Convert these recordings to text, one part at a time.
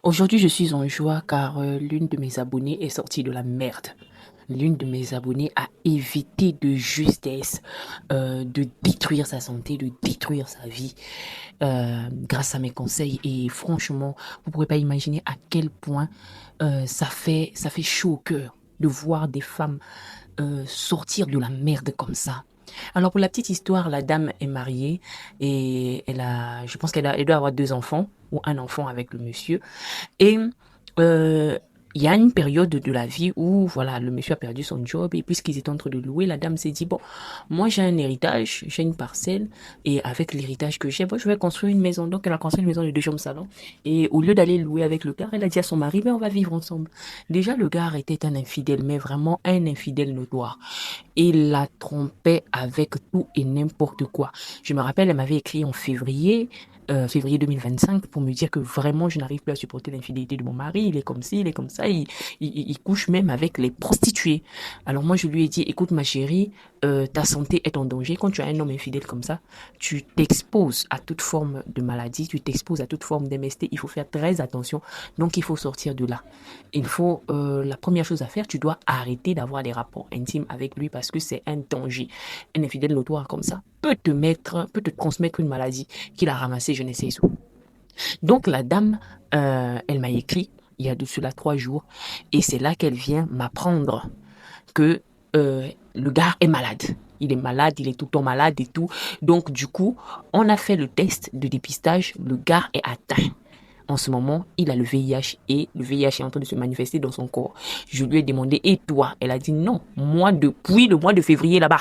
Aujourd'hui, je suis en joie car l'une de mes abonnées est sortie de la merde. L'une de mes abonnées a évité de justesse de détruire sa santé, de détruire sa vie grâce à mes conseils. Et franchement, vous ne pourrez pas imaginer à quel point ça fait chaud au cœur de voir des femmes sortir de la merde comme ça. Alors pour la petite histoire, la dame est mariée et je pense elle doit avoir deux enfants ou un enfant avec le monsieur. Et euh, il y a une période de la vie où voilà, le monsieur a perdu son job et puisqu'ils étaient en train de louer, la dame s'est dit, bon, moi j'ai un héritage, j'ai une parcelle et avec l'héritage que j'ai, bon, je vais construire une maison. Donc elle a construit une maison de deux chambres salon et au lieu d'aller louer avec le gars, elle a dit à son mari, ben on va vivre ensemble. Déjà le gars était un infidèle, mais vraiment un infidèle notoire. Il la trompait avec tout et n'importe quoi. Je me rappelle, elle m'avait écrit en février 2025 pour me dire que vraiment je n'arrive plus à supporter l'infidélité de mon mari, il est comme ci, il est comme ça, il couche même avec les prostituées. Alors moi je lui ai dit, écoute ma chérie, ta santé est en danger. Quand tu as un homme infidèle comme ça, tu t'exposes à toute forme de maladie, tu t'exposes à toute forme d'MST, il faut faire très attention, donc il faut sortir de là. La première chose à faire, tu dois arrêter d'avoir des rapports intimes avec lui parce que c'est un danger. Un infidèle notoire comme ça peut te transmettre une maladie qu'il a ramassée, je ne sais où. Donc la dame, elle m'a écrit il y a de cela 3 jours et c'est là qu'elle vient m'apprendre que le gars est malade. Il est malade, il est tout le temps malade et tout. Donc du coup, on a fait le test de dépistage, le gars est atteint. En ce moment, il a le VIH et le VIH est en train de se manifester dans son corps. Je lui ai demandé, et toi? Elle a dit non. Moi, depuis le mois de février là-bas,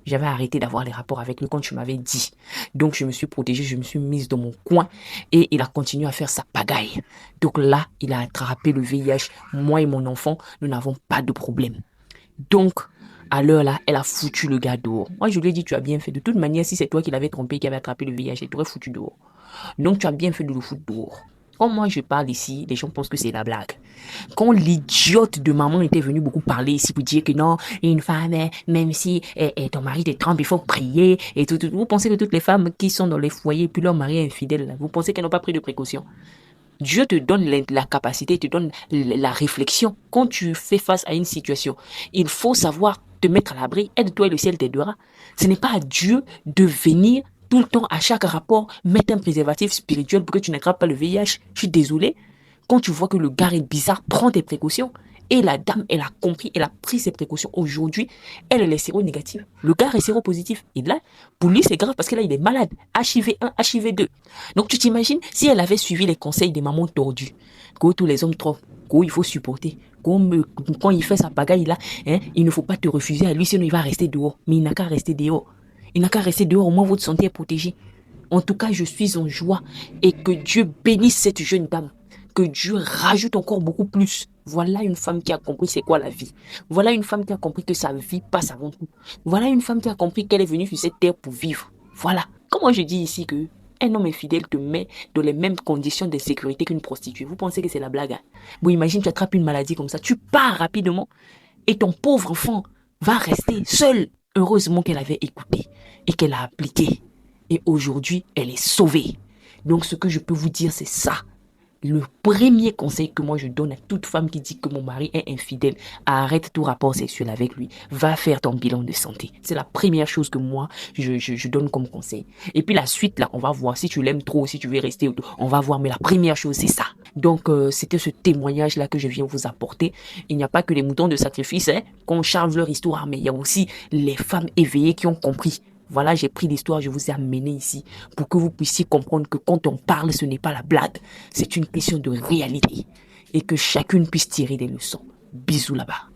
j'avais arrêté d'avoir les rapports avec lui quand tu m'avais dit. Donc, je me suis protégée, je me suis mise dans mon coin et il a continué à faire sa pagaille. Donc là, il a attrapé le VIH. Moi et mon enfant, nous n'avons pas de problème. Donc, à l'heure là, elle a foutu le gars dehors. Moi, je lui ai dit, tu as bien fait. De toute manière, si c'est toi qui l'avais trompé, qui avait attrapé le VIH, elle t'aurait foutu dehors. Donc, tu as bien fait de le foutre dehors. Quand moi je parle ici, les gens pensent que c'est la blague. Quand l'idiote de maman était venue beaucoup parler ici pour dire que non, une femme, même si ton mari te trompe, il faut prier et tout. Vous pensez que toutes les femmes qui sont dans les foyers, puis leur mari est infidèle, vous pensez qu'elles n'ont pas pris de précautions? Dieu te donne la capacité, te donne la réflexion. Quand tu fais face à une situation, il faut savoir te mettre à l'abri. Aide-toi et le ciel t'aidera. Ce n'est pas à Dieu de venir tout le temps, à chaque rapport, mettre un préservatif spirituel pour que tu n'attrapes pas le VIH. Je suis désolé. Quand tu vois que le gars est bizarre, prends tes précautions. Et la dame, elle a compris, elle a pris ses précautions. Aujourd'hui, elle est séronégative. Le gars est séropositif. Et là, pour lui, c'est grave parce que là, il est malade. HIV1, HIV2. Donc, tu t'imagines si elle avait suivi les conseils des mamans tordues, que tous les hommes trouvent, qu'il faut supporter, quand il fait sa bagaille là, hein, il ne faut pas te refuser à lui, sinon il va rester dehors. Mais il n'a qu'à rester dehors. Il n'a qu'à rester dehors, au moins votre santé est protégée. En tout cas, je suis en joie et que Dieu bénisse cette jeune dame. Que Dieu rajoute encore beaucoup plus. Voilà une femme qui a compris c'est quoi la vie. Voilà une femme qui a compris que sa vie passe avant tout. Voilà une femme qui a compris qu'elle est venue sur cette terre pour vivre. Voilà. Comment je dis ici que un homme infidèle te met dans les mêmes conditions de sécurité qu'une prostituée. Vous pensez que c'est la blague, hein? Bon, imagine, tu attrapes une maladie comme ça, tu pars rapidement et ton pauvre enfant va rester seul. Heureusement qu'elle avait écouté et qu'elle a appliqué. Et aujourd'hui, elle est sauvée. Donc, ce que je peux vous dire, c'est ça. Le premier conseil que moi je donne à toute femme qui dit que mon mari est infidèle, arrête tout rapport sexuel avec lui. Va faire ton bilan de santé. C'est la première chose que moi je donne comme conseil. Et puis la suite là, on va voir si tu l'aimes trop, si tu veux rester, on va voir. Mais la première chose c'est ça. Donc c'était ce témoignage là que je viens vous apporter. Il n'y a pas que les moutons de sacrifice qu'on charge leur histoire, mais il y a aussi les femmes éveillées qui ont compris. Voilà, j'ai pris l'histoire, je vous ai amené ici pour que vous puissiez comprendre que quand on parle, ce n'est pas la blague, c'est une question de réalité et que chacune puisse tirer des leçons. Bisous là-bas.